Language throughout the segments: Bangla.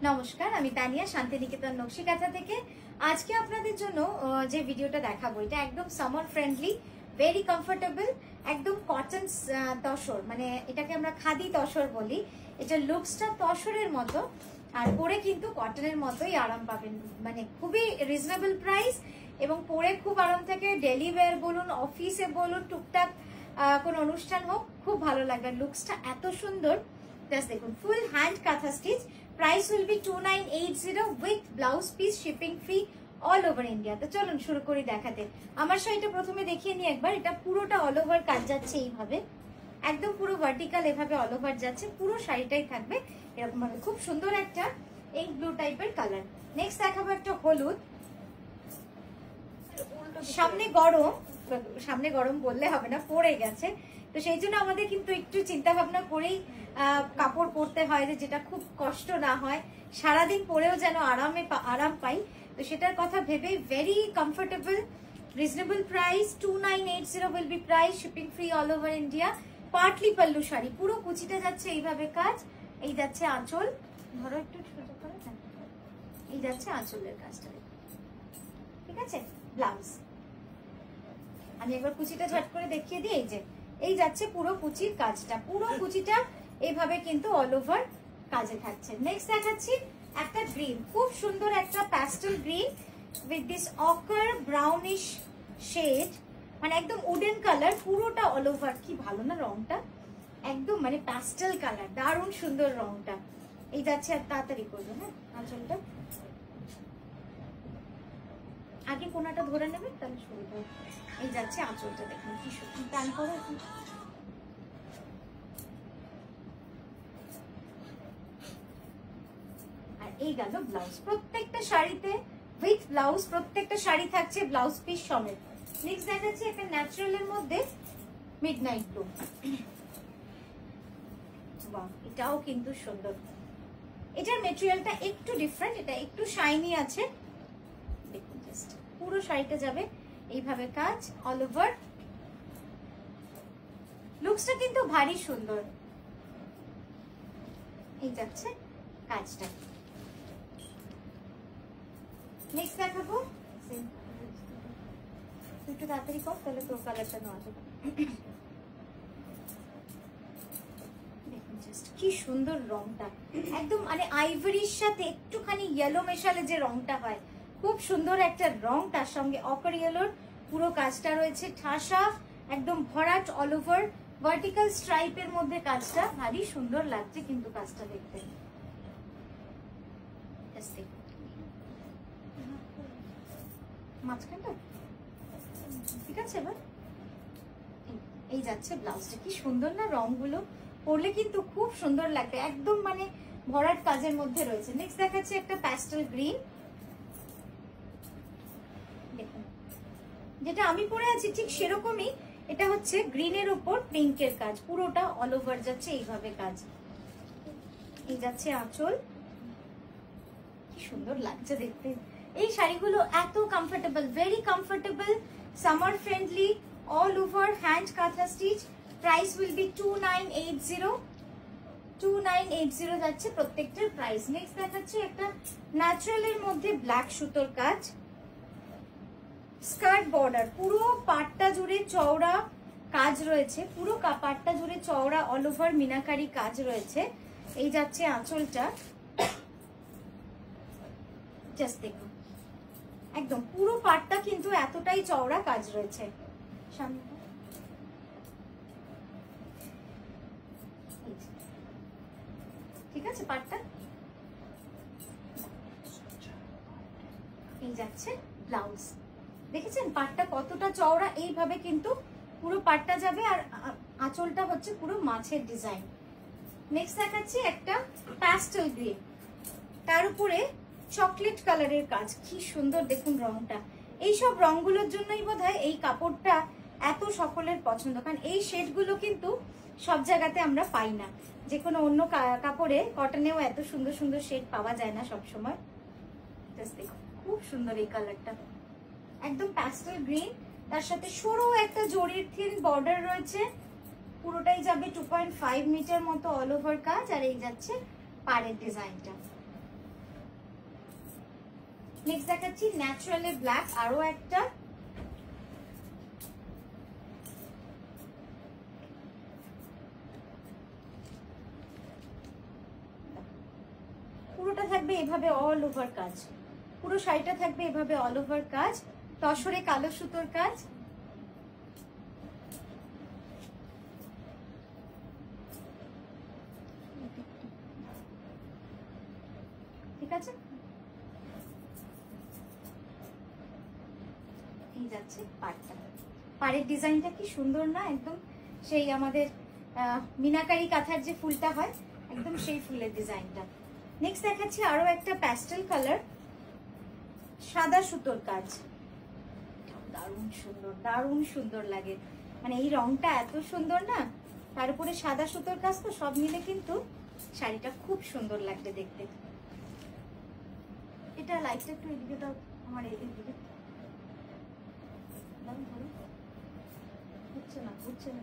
নমস্কার, আমি তানিয়া শান্তিনিকেতন নকশিকাঁথা থেকে। আজকে আপনাদের জন্য যে ভিডিওটা দেখাবো এটা একদম সামার ফ্রেন্ডলি, ভেরি কমফোর্টেবল, একদম কটন তসর, মানে এটাকে আমরা খাদি তসর বলি। এটা লুকসটা তসরের মতো আর পরে কিন্তু কটনের মতোই আরাম পাবেন, মানে খুবই রিজনেবল প্রাইস এবং পরে খুব আরাম থাকে। ডেলি ওয়্যার বলুন, অফিসে বলুন, টুকটাক কোন অনুষ্ঠান হোক, খুব ভালো লাগবে। লুকসটা এত সুন্দর, জাস্ট দেখুন। ফুল হ্যান্ড কাঁথা stitch, price will be 2980 with blouse piece, shipping free all over India. তো চলুন শুরু করি দেখাতে। আমার শাড়িটা প্রথমে দেখিয়ে নিই একবার। এটা পুরোটা অল ওভার কাজ যাচ্ছে এইভাবে, একদম পুরো ভার্টিক্যাল এভাবে অল ওভার যাচ্ছে। পুরো শাড়িটাই থাকবে এরকম ভাবে, খুব সুন্দর একটা এই ব্লু টাইপের কালার। নেক্সট দেখাবো একটা হলুদ। সামনে গরম বললে হবে না, পড়ে গেছে, তো সেই জন্য আমাদের কিন্তু একটু চিন্তা ভাবনা করেই কাপড় পরতে হয়, যেটা খুব কষ্ট না হয়, সারাদিন পরেও যেন আরাম পাই। তো সেটার কথা ভেবে very comfortable, reasonable price, 2980 will be price, shipping free all over India. Partly pallu sari, পুরো কুচিটা যাচ্ছে এইভাবে কাজ, এই যাচ্ছে আঁচল, ধরো একটু ছোট করে, এই যাচ্ছে আঁচলের কাজটা, ঠিক আছে। ব্লাউজ আমি একবার কুচিটা ঝট করে দেখিয়ে দিই। এই যে এই যাচ্ছে পুরো কুচির কাজটা, পুরো কুচিটা এইভাবে কিন্তু অল ওভার কাজে থাকছে। নেক্সট দেখাচ্ছি একটা গ্রিন, খুব সুন্দর একটা pastel green with this ochre brownish shade, মানে একদম উডেন কালার, পুরোটা অল ওভার। কি ভালো না রংটা, একদম মানে প্যাস্টেল কালার, দারুণ সুন্দর রংটা। এই যাচ্ছে, আর তাড়াতাড়ি করবো হ্যাঁ, আঁচলটা আগে কোনাটা ধরে নেবে তাহলে সুবিধা। এই যাচ্ছে আঁচলটা, দেখুন কি সুন্দর টান করে। আর এই গেল ব্লাউজ, প্রত্যেকটা শাড়িতে উইথ ব্লাউজ, প্রত্যেকটা শাড়ি থাকছে ব্লাউজ পিস সমেত। নেক্সট দেখাচ্ছি একটা ন্যাচারালের মধ্যে মিডনাইট ব্লু। বাহ, এটাও কিন্তু সুন্দর। এটার মেটেরিয়ালটা একটু ডিফারেন্ট, এটা একটু শাইনি আছে। দেখুন জাস্ট পুরো শাড়িটা যাবে এইভাবে কাজ অল ওভার। লুকসটা কিন্তু ভারী সুন্দর। এই যাচ্ছে কাজটা। নেক্সট দেখাবো, একটু তাড়াতাড়ি কর তাহলে তোর কালারটা নেওয়া যাবে। দেখুন জাস্ট কি সুন্দর রংটা, একদম মানে আইভরির সাথে একটুখানি ইয়েলো মেশালে যে রংটা হয়, খুব সুন্দর একটা রং। তার সঙ্গে অকার ইয়েলোর পুরো কাজটা রয়েছে, ঠাসা একদম ভরাট অল ওভার ভার্টিক্যাল স্ট্রাইপের মধ্যে কাজটা, ভারী সুন্দর লাগছে কিন্তু কাজটা দেখতে। মাঝখানটা ঠিক আছে। এবার এই যাচ্ছে ব্লাউজটা, কি সুন্দর না রংগুলো, পরলে কিন্তু খুব সুন্দর লাগবে, একদম মানে ভরাট কাজের মধ্যে রয়েছে। নেক্সট দেখাচ্ছে একটা প্যাস্টেল গ্রিন, দেখুন যেটা আমি পরে আছি ঠিক সেরকমই। এটা হচ্ছে গ্রিনের উপর পিঙ্কের কাজ, পুরোটা অল ওভার যাচ্ছে এইভাবে কাজ। এই যাচ্ছে আঁচল, কি সুন্দর লাগছে দেখতে। এই শাড়িগুলো এত comfortable, very comfortable, summer friendly, all over hand কাঁথা স্টিচ। প্রাইস উইল বি 2980 যাচ্ছে প্রত্যেকটার প্রাইস। নেক্সট দেখাচ্ছি একটা ন্যাচারালের মধ্যে ব্ল্যাক সুতোর কাজ, স্কার্ট বর্ডার, পুরো পাটটা জুড়ে চওড়া কাজ রয়েছে, পুরো পাটটা জুড়ে চওড়া অল ওভার মিনাকারি কাজ রয়েছে। এই যাচ্ছে আঁচলটা, জাস্ট দেখুন একদম পুরো পাটটা কিন্তু এতটাই চওড়া কাজ রয়েছে। সামনে ঠিক আছে পাটটা। এই যাচ্ছে ব্লাউজ, দেখেছেন পাটটা কতটা চওড়া, এইভাবে কিন্তু পুরো পাটটা যাবে। আর আঁচলটা হচ্ছে পুরো মাছের ডিজাইন। নেক্সট দেখাচ্ছি একটা প্যাস্টেল গ্রিন, তার উপরে চকলেট কালারের কাজ, কি সুন্দর দেখুন রংটা। এইসব রংগুলোর জন্যই বোধহয় এই কাপড়টা এত সকলের পছন্দ, কারণ এই শেডগুলো কিন্তু সব জায়গাতে আমরা পাই না। যে কোনো অন্য কাপড়ে, কটনেও এত সুন্দর সুন্দর শেড পাওয়া যায় না সবসময়। জাস্ট দেখুন খুব সুন্দর এই কালারটা, একদম প্যাস্টেল গ্রিন, তার সাথে সরু একটা জরির থিন বর্ডার রয়েছে, পুরোটাই যাবে 2.5 মিটার মতো অল ওভার কাজ। আর এই যাচ্ছে পাড়ের ডিজাইনটা, নেক্সট দেখাচ্ছি ন্যাচারালি ব্ল্যাক, আরো একটা। পুরোটা থাকবে এভাবে অল ওভার কাজ, পুরো শাড়িটা থাকবে এভাবে অল ওভার কাজ, তসরে কালো সুতোর কাজ। ঠিক আছে, এই যাচ্ছে পাড়টা। পাড়ের ডিজাইনটা কি সুন্দর না, একদম সেই আমাদের মিনাকারি কাঁথার যে ফুলটা হয় একদম সেই ফুলের ডিজাইনটা। নেক্সট দেখাচ্ছি আরো একটা প্যাস্টেল কালার, সাদা সুতোর কাজ, দারুণ সুন্দর, দারুণ সুন্দর লাগে। মানে এই রংটা এত সুন্দর না, তার উপরে সাদা সুতোর কাজ, তো সব মিলে কিন্তু শাড়িটা খুব সুন্দর লাগবে দেখতে। এটা লাইটটা একটু এদিকে দাও, আমার এদিকে হচ্ছে না, হচ্ছে না,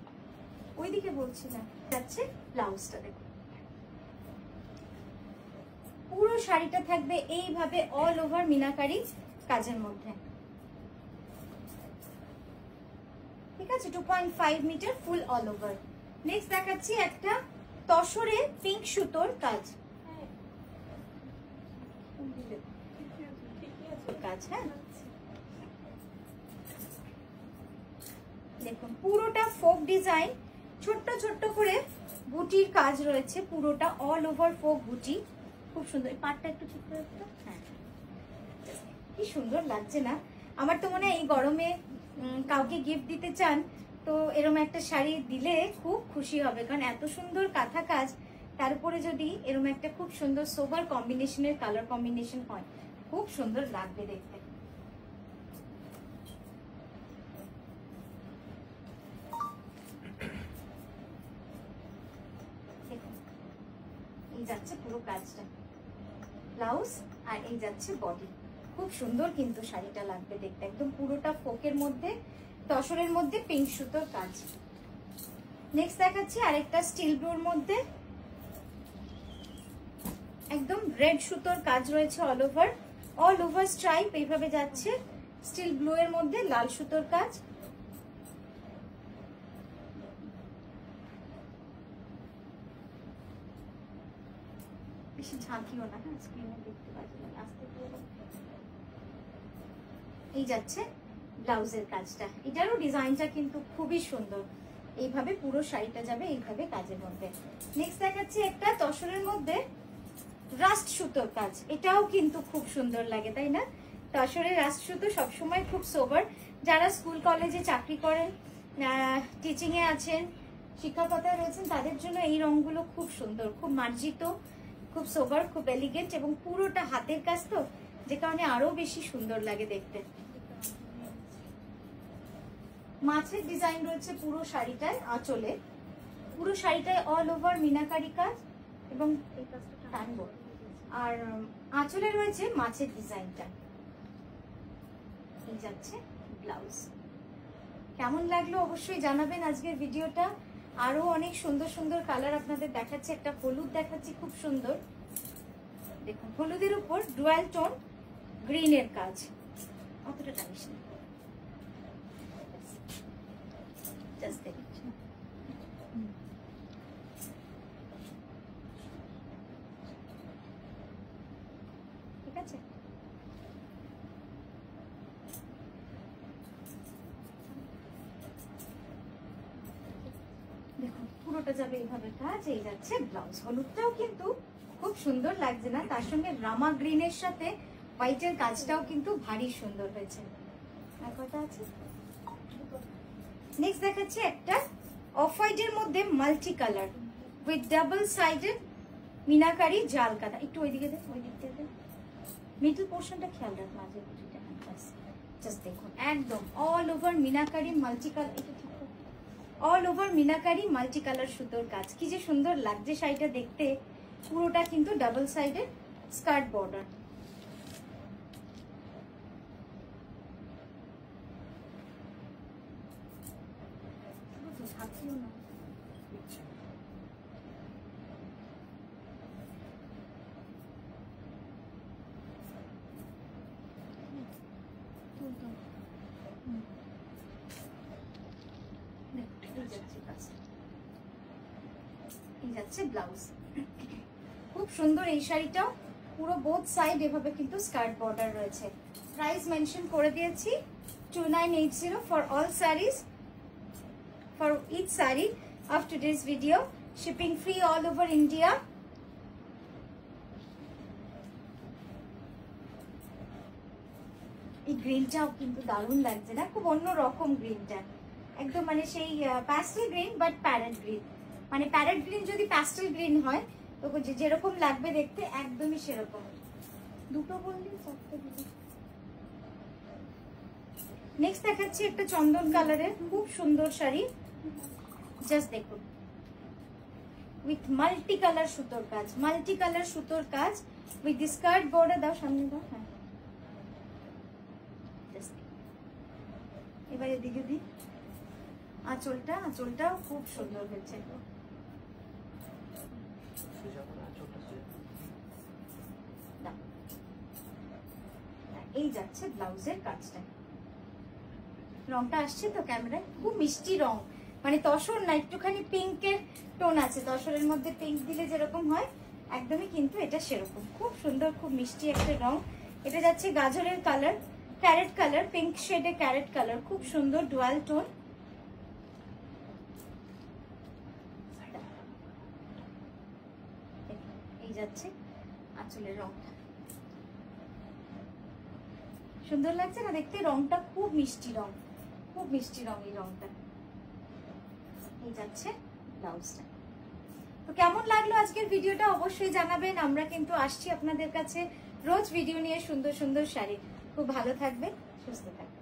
ওইদিকে বলছি না। যাচ্ছে ব্লাউজটা দেখো, পুরো শাড়িটা থাকবে এইভাবে অল ওভার মিনাকারি কাজের মধ্যে। ঠিক আছে, 2.5 metre full all over. Next দেখাচ্ছি একটা তসরে পিঙ্ক সুতোর কাজ। হ্যাঁ, দেখুন পুরোটা ফোক ডিজাইন, ছোট্ট ছোট্ট করে বুটির কাজ রয়েছে, পুরোটা অল ওভার ফোক বুটি, খুব সুন্দর। এই পাটটা একটু ঠিক করে দাও। হ্যাঁ, কি সুন্দর লাগছে না? আমার তো মনে হয় এই গরমে কাউকে গিফট দিতে চান তো এরকম একটা শাড়ি দিলে খুব খুশি হবে, কারণ এত সুন্দর কাঁথা কাজ, তার উপরে যদি এরকম একটা খুব সুন্দর সোবার কম্বিনেশনের কালার কম্বিনেশন হয়, খুব সুন্দর লাগবে দেখতে। এই যাচ্ছে পুরো কাজটা, ব্লাউজ আর এই যাচ্ছে বডি, খুব সুন্দর কিন্তু শাড়িটা লাগবে দেখতে, একদম পুরোটা ফোকের মধ্যে তসরের মধ্যে পিঙ্ক সুতোর কাজ। নেক্সট দেখাচ্ছি আরেকটা স্টিল ব্লুর মধ্যে একদম রেড সুতোর কাজ রয়েছে অল ওভার স্ট্রাইপ এইভাবে যাচ্ছে, স্টিল ব্লু এর মধ্যে লাল সুতোর কাজ। বেশি ঝাঁকিও না, হ্যাঁ স্ক্রিনে দেখতে পাচ্ছি, আস্তে করে। এই যাচ্ছে ব্লাউজের কাজটা, এটারও ডিজাইনটা কিন্তু খুবই সুন্দর, এইভাবে পুরো শাড়িটা যাবে এইভাবে কাজের মধ্যে। নেক্সট দেখাচ্ছি একটা তসরের মধ্যে রাস্ট সুতোর কাজ, এটাও কিন্তু খুব সুন্দর লাগে, তাই না? তসরের রাস্ট সুতো সবসময় খুব সোবার, যারা স্কুল কলেজে চাকরি করেন, টিচিং এ আছেন, শিক্ষকতায় রয়েছেন, তাদের জন্য এই রংগুলো খুব সুন্দর, খুব মার্জিত, খুব সোবার, খুব এলিগেন্ট, এবং পুরোটা হাতের কাজ তো, যে কারণে আরো বেশি সুন্দর লাগে দেখতে। মাছের ডিজাইন রয়েছে পুরো শাড়িটায়, আঁচলে পুরো শাড়িটায় অল ওভার মিনাকারি কাজ, এবং এই কাজটা টানবো, আর আঁচলে রয়েছে মাছের ডিজাইনটা। এই যাচ্ছে ব্লাউজ। কেমন লাগলো অবশ্যই জানাবেন আজকের ভিডিওটা। আরো অনেক সুন্দর সুন্দর কালার আপনাদের দেখাচ্ছে, একটা হলুদ দেখাচ্ছি খুব সুন্দর, দেখুন হলুদের উপর ডুয়াল টোন গ্রিনের কাজ, অতটা টানিস না, জাস্ট দেখছি। ঠিক আছে, দেখুন পুরোটা যাবে এইভাবে কাজ। এই যাচ্ছে ব্লাউজ, হলুদটাও কিন্তু খুব সুন্দর লাগছে না, তার সঙ্গে রামা গ্রিনের সাথে হোয়াইটের কাজটাও কিন্তু ভারী সুন্দর হয়েছে। আর কটা আছে? নেক্সট দেখাচ্ছি একটা অফ হোয়াইটের মধ্যে multi colour with double sided meenakari জাল কাঁথা, একটু ওইদিকে দে, ওই দিক থেকে মিডল পোর্শনটা খেয়াল রাখ, মাঝে কুচিটা, জাস্ট দেখুন একদম all over meenakari multi colour, এটা ঠিক all over meenakari multi colour সুতোর কাজ, কি যে সুন্দর লাগছে শাড়িটা দেখতে। পুরোটা কিন্তু ডাবল সাইডেড স্কার্ট বর্ডার। যাচ্ছে ব্লাউজ। খুব সুন্দর এই শাড়িটাও, পুরো বোথ সাইড এভাবে কিন্তু স্কার্ট বর্ডার রয়েছে। প্রাইস মেনশন করে দিয়েছি 2980 for all saris, for each sari of today's video. Shipping free all over India. এই গ্রিনটাও কিন্তু দারুণ লাগছে না? খুব অন্য রকম গ্রিনটা, একদম মানে সেই pastel green but parrot green. মানে প্যারেট গ্রিন যদি প্যাস্টেল গ্রিন হয় তো যেরকম লাগবে দেখতে একদমই সেরকম। দুটো বললি চারটে দিবি। নেক্সট দেখাচ্ছি একটা চন্দন কালারের খুব সুন্দর শাড়ি। জাস্ট দেখুন, উইথ মাল্টি কালার সুতোর কাজ, মাল্টি কালার সুতোর কাজ উইথ দি স্কার্ট বর্ডার। দাও সামনে দাও। হ্যাঁ, এবারে দিকে দি আঁচলটাও খুব সুন্দর হয়েছে। এই যাচ্ছে ব্লাউজের কাজটা। রংটা আসছে তো ক্যামেরায়, খুব মিষ্টি রং, মানে তসর না, একটুখানি পিঙ্কের টোন আছে। তসরের মধ্যে পিঙ্ক দিলে যেরকম হয় একদমই কিন্তু এটা সেরকম। খুব সুন্দর, খুব মিষ্টি একটা রং। এটা যাচ্ছে গাজরের কালার, ক্যারেট কালার, পিঙ্ক শেডে ক্যারেট কালার, খুব সুন্দর ডুয়াল টোন। এই যাচ্ছে আঁচলের রংটা, সুন্দর লাগছে না দেখতে? রংটা খুব মিষ্টি রং, খুব মিষ্টি রং এই রংটা। এই যাচ্ছে ব্লাউজটা। তো কেমন লাগলো আজকের ভিডিওটা অবশ্যই জানাবেন। আমরা কিন্তু আসছি আপনাদের কাছে রোজ ভিডিও নিয়ে, সুন্দর সুন্দর শাড়ি। খুব ভালো থাকবে, সুস্থ থাকবে।